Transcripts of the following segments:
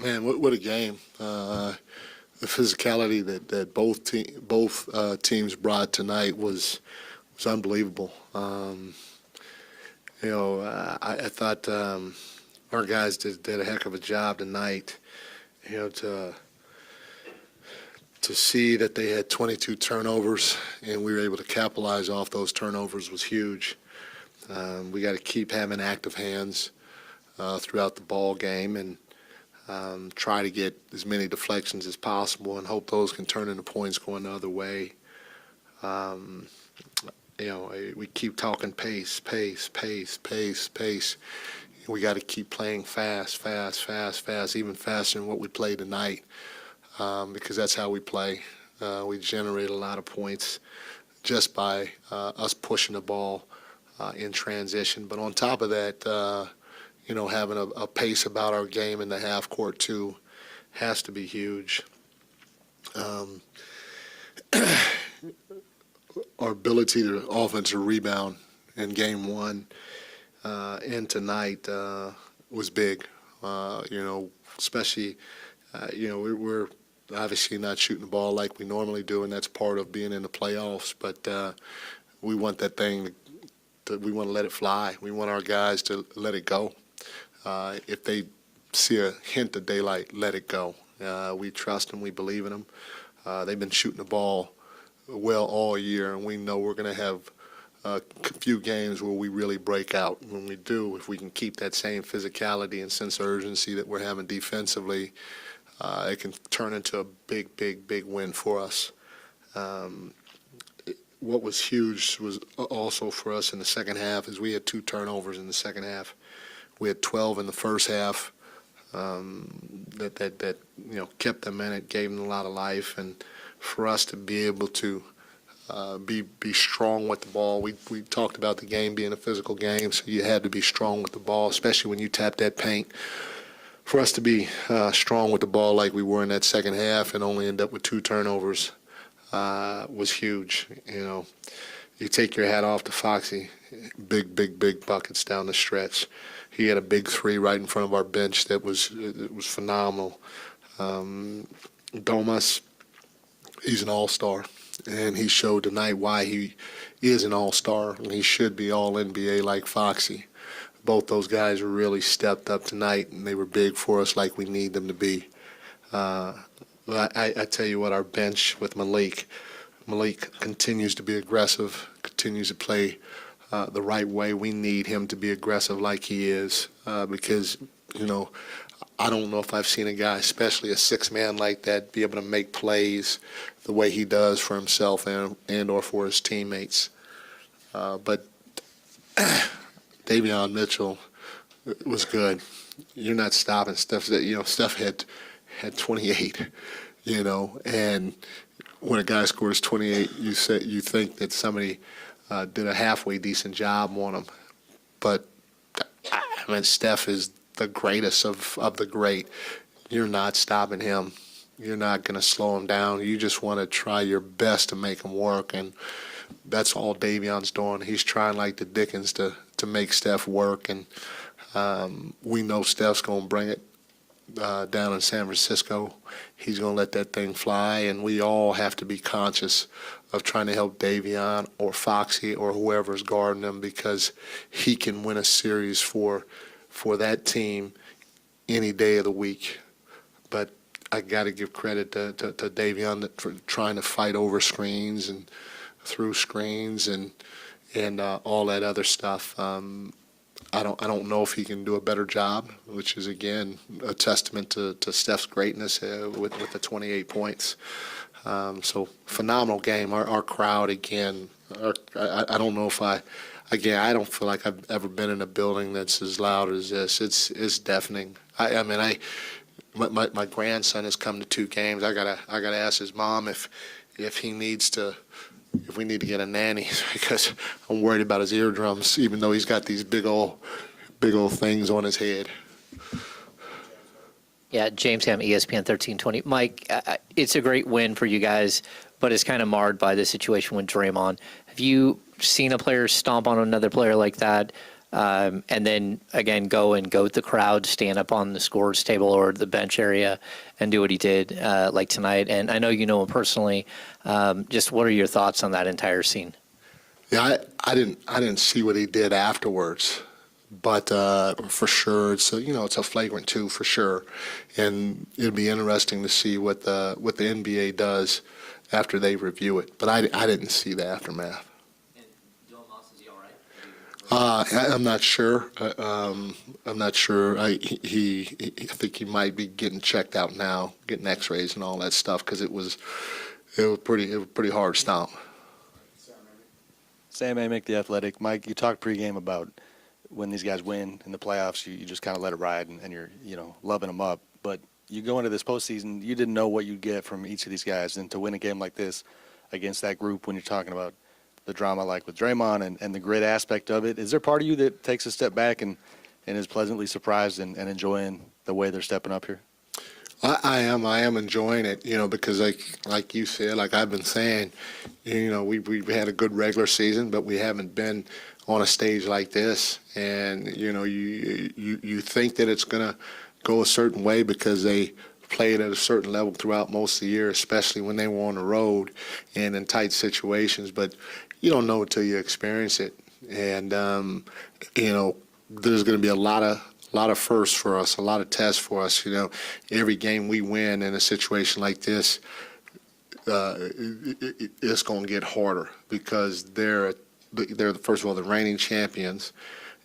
Man, what a game! The physicality that both teams brought tonight was unbelievable. I thought our guys did a heck of a job tonight. To see that they had 22 turnovers and we were able to capitalize off those turnovers was huge. We got to keep having active hands throughout the ball game and try to get as many deflections as possible and hope those can turn into points going the other way. We keep talking pace. We got to keep playing fast, even faster than what we played tonight, because that's how we play. We generate a lot of points just by us pushing the ball in transition. But on top of that, having a pace about our game in the half court too has to be huge. Our ability to offensive rebound in game one and tonight was big. Especially, we're obviously not shooting the ball like we normally do, and that's part of being in the playoffs. But we want that thing we want to let it fly. We want our guys to let it go. If they see a hint of daylight, let it go. We trust them. We believe in them. They've been shooting the ball well all year, and we know we're going to have a few games where we really break out. When we do, if we can keep that same physicality and sense of urgency that we're having defensively, it can turn into a big win for us. What was huge was also for us in the second half is we had 2 turnovers in the second half. We had 12 in the first half that kept them in it, gave them a lot of life, and for us to be able to be strong with the ball. We talked about the game being a physical game, so you had to be strong with the ball, especially when you tap that paint. For us to be strong with the ball like we were in that second half and only end up with 2 turnovers was huge. You take your hat off to Foxy. Big buckets down the stretch. He had a big 3 right in front of our bench that was phenomenal. Domas, he's an all-star, and he showed tonight why he is an all-star, and he should be all-NBA like Foxy. Both those guys really stepped up tonight, and they were big for us like we need them to be. I tell you what, our bench with Malik continues to be aggressive, continues to play the right way. We need him to be aggressive like he is because, I don't know if I've seen a guy, especially a 6-man like that, be able to make plays the way he does for himself and or for his teammates. But Davion Mitchell was good. You're not stopping Steph. Steph had 28, and when a guy scores 28, you think that somebody did a halfway decent job on him. But, Steph is the greatest of the great. You're not stopping him. You're not going to slow him down. You just want to try your best to make him work, and that's all Davion's doing. He's trying like the Dickens to make Steph work, and we know Steph's going to bring it down in San Francisco. He's going to let that thing fly, and we all have to be conscious of trying to help Davion or Foxy or whoever's guarding him, because he can win a series for that team any day of the week. But I got to give credit to Davion for trying to fight over screens and through screens and all that other stuff. I don't know if he can do a better job, which is again a testament to Steph's greatness with the 28 points. So phenomenal game. Our crowd again. I don't know if I don't feel like I've ever been in a building that's as loud as this. It's deafening. My grandson has come to 2 games. I gotta ask his mom if we need to get a nanny, because I'm worried about his eardrums, even though he's got these big old things on his head. Yeah, James Ham, ESPN 1320. Mike, it's a great win for you guys, but it's kind of marred by the situation with Draymond. Have you seen a player stomp on another player like that? and then again go and goat the crowd, stand up on the scores table or the bench area, and do what he did like tonight. And I know you know him personally. Just what are your thoughts on that entire scene? Yeah, I didn't see what he did afterwards, but for sure it's a flagrant 2 for sure, and it'd be interesting to see what the NBA does after they review it. But I didn't see the aftermath. And Domantas, is he all right? I'm not sure. I'm not sure. I think he might be getting checked out now, getting X-rays and all that stuff, because it was pretty hard stomp. Sam Amick, The Athletic. Mike, you talked pregame about when these guys win in the playoffs, you just kind of let it ride and you're loving them up. But you go into this postseason, you didn't know what you'd get from each of these guys, and to win a game like this against that group, when you're talking about the drama like with Draymond and the grit aspect of it, is there part of you that takes a step back and is pleasantly surprised and enjoying the way they're stepping up here? I am enjoying it, because like you said, like I've been saying, we had a good regular season, but we haven't been on a stage like this, and you think that it's gonna go a certain way because they played at a certain level throughout most of the year, especially when they were on the road and in tight situations, but you don't know until you experience it, and there's going to be a lot of firsts for us, a lot of tests for us. Every game we win in a situation like this, it's going to get harder because they're first of all the reigning champions.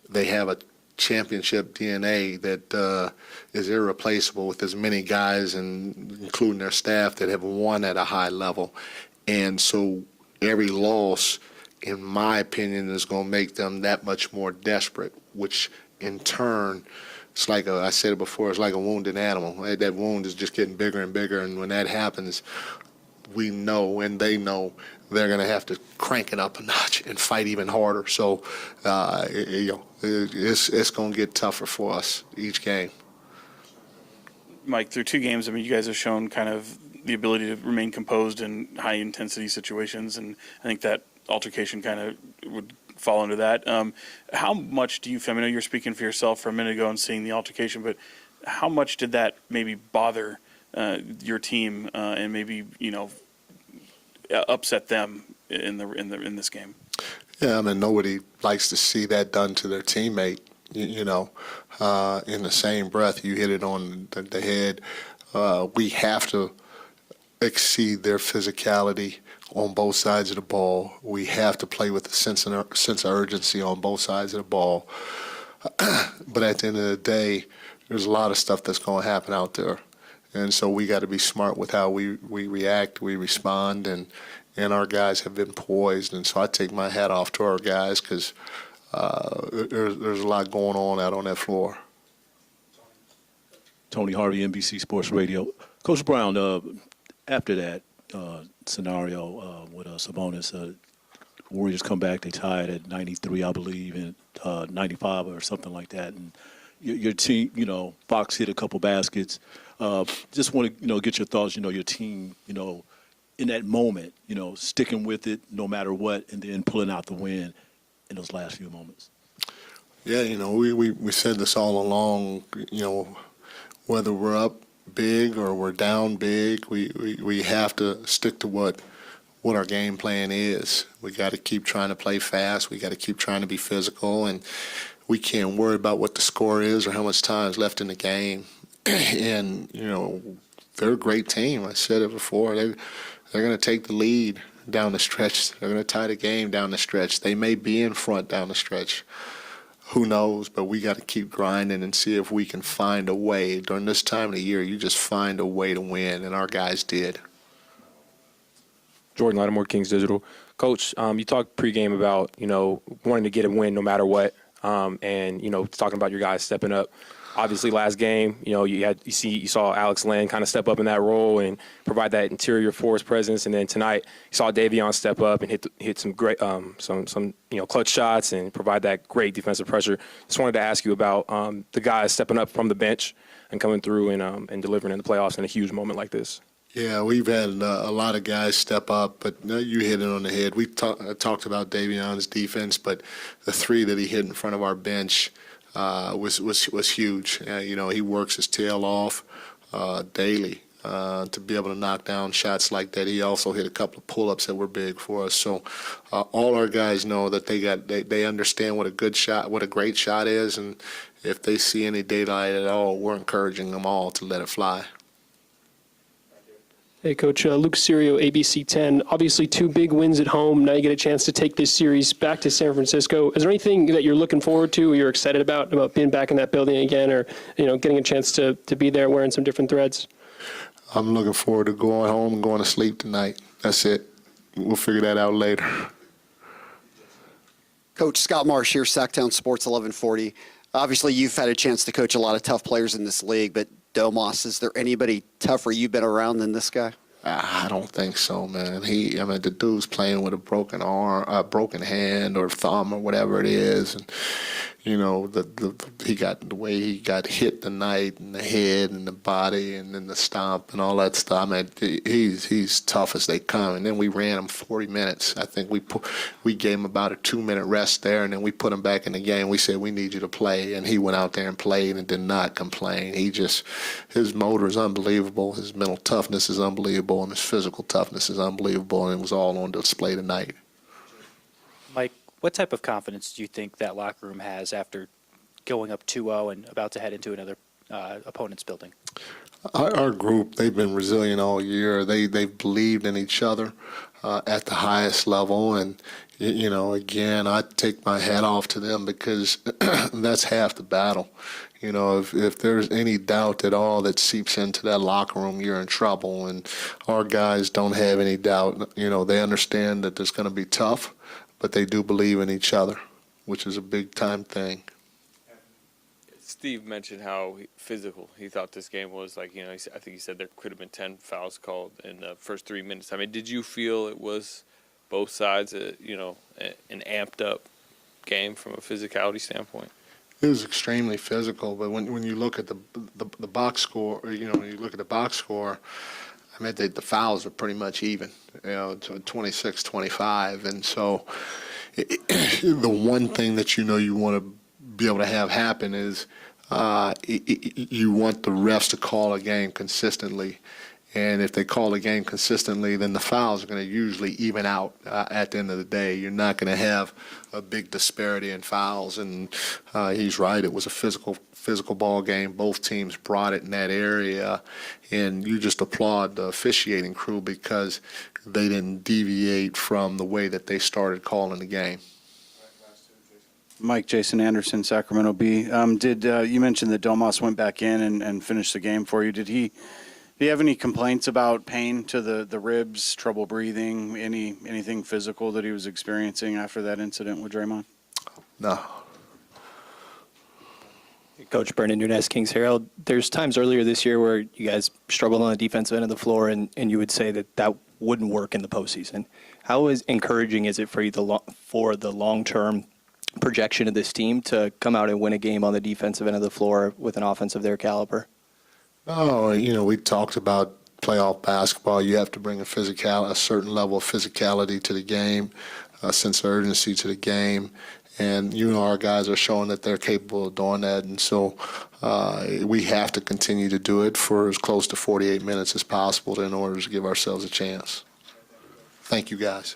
They have a championship DNA that is irreplaceable, with as many guys, and including their staff, that have won at a high level, and so every loss, in my opinion, is going to make them that much more desperate, which in turn, it's like I said it before, it's like a wounded animal. That wound is just getting bigger and bigger, and when that happens, we know and they know they're going to have to crank it up a notch and fight even harder. So, it's going to get tougher for us each game. Mike, through 2 games, you guys have shown kind of the ability to remain composed in high-intensity situations, and I think that altercation kind of would fall into that. How much do you feel, I know you're speaking for yourself for a minute ago and seeing the altercation, but how much did that maybe bother your team and maybe, upset them in this game? Yeah, nobody likes to see that done to their teammate. In the same breath, you hit it on the head. We have to exceed their physicality on both sides of the ball. We have to play with a sense of urgency on both sides of the ball. But at the end of the day, there's a lot of stuff that's going to happen out there. And so we got to be smart with how we react, we respond, and our guys have been poised. And so I take my hat off to our guys, because there's a lot going on out on that floor. Tony Harvey, NBC Sports Radio. Coach Brown, after that scenario with Sabonis, Warriors come back, they tied at 93, I believe, and 95 or something like that. And your team, Fox hit a couple baskets. Just want to, get your thoughts, your team, in that moment, sticking with it no matter what, and then pulling out the win in those last few moments. Yeah, we said this all along, whether we're up big or we're down big, we have to stick to what our game plan is. We got to keep trying to play fast. We got to keep trying to be physical, and we can't worry about what the score is or how much time is left in the game. And, they're a great team. I said it before. They're going to take the lead down the stretch. They're going to tie the game down the stretch. They may be in front down the stretch. Who knows? But we got to keep grinding and see if we can find a way. During this time of the year, you just find a way to win, and our guys did. Jordan Lattimore, Kings Digital. Coach, you talked pregame about, wanting to get a win no matter what, and, talking about your guys stepping up. Obviously, last game, you saw Alex Len kind of step up in that role and provide that interior force presence. And then tonight, you saw Davion step up and hit some great, some clutch shots and provide that great defensive pressure. Just wanted to ask you about the guys stepping up from the bench and coming through and delivering in the playoffs in a huge moment like this. Yeah, we've had a lot of guys step up, but no, you hit it on the head. We talked about Davion's defense, but the three that he hit in front of our bench was huge. He works his tail off daily to be able to knock down shots like that. He also hit a couple of pull-ups that were big for us. So all our guys know that they understand what a good shot, what a great shot is, and if they see any daylight at all, we're encouraging them all to let it fly. Hey, Coach. Luke Serio, ABC 10. Obviously, 2 big wins at home. Now you get a chance to take this series back to San Francisco. Is there anything that you're looking forward to or you're excited about being back in that building again, or getting a chance to be there wearing some different threads? I'm looking forward to going home and going to sleep tonight. That's it. We'll figure that out later. Coach Scott Marsh here, Sacktown Sports 1140. Obviously, you've had a chance to coach a lot of tough players in this league, but Domas, is there anybody tougher you've been around than this guy? I don't think so, man. The dude's playing with a broken arm, a broken hand or thumb or whatever it is, and the way he got hit tonight in the head and the body and then the stomp and all that stuff. He's tough as they come. And then we ran him 40 minutes. I think we gave him about a 2-minute rest there, and then we put him back in the game. We said, we need you to play, and he went out there and played and did not complain. His motor is unbelievable. His mental toughness is unbelievable, and his physical toughness is unbelievable, and it was all on display tonight. Mike, what type of confidence do you think that locker room has after going up 2-0 and about to head into another opponent's building? Our group, they've been resilient all year. They've believed in each other at the highest level. And, again, I take my hat off to them because that's half the battle. If there's any doubt at all that seeps into that locker room, you're in trouble. And our guys don't have any doubt. They understand that it's going to be tough, but they do believe in each other, which is a big-time thing. Steve mentioned how physical he thought this game was. I think he said there could have been 10 fouls called in the first 3 minutes. Did you feel it was both sides, an amped-up game from a physicality standpoint? It was extremely physical, but when you look at the box score, when you look at the box score, the fouls are pretty much even, to 26-25, and so the one thing that you want to be able to have happen is you want the refs to call a game consistently. And if they call a game consistently, then the fouls are going to usually even out at the end of the day. You're not going to have a big disparity in fouls. And he's right. It was a physical ball game. Both teams brought it in that area. And you just applaud the officiating crew because they didn't deviate from the way that they started calling the game. Mike, Jason Anderson, Sacramento B. You mentioned that Domas went back in and finished the game for you. Did he have any complaints about pain to the ribs, trouble breathing, anything physical that he was experiencing after that incident with Draymond? No. Coach Brendan Nunes, Kings Herald. There's times earlier this year where you guys struggled on the defensive end of the floor, and you would say that wouldn't work in the postseason. How encouraging is it for you for the long-term projection of this team to come out and win a game on the defensive end of the floor with an offense of their caliber? Oh, we talked about playoff basketball. You have to bring a certain level of physicality to the game, a sense of urgency to the game. And, our guys are showing that they're capable of doing that. And so we have to continue to do it for as close to 48 minutes as possible in order to give ourselves a chance. Thank you, guys.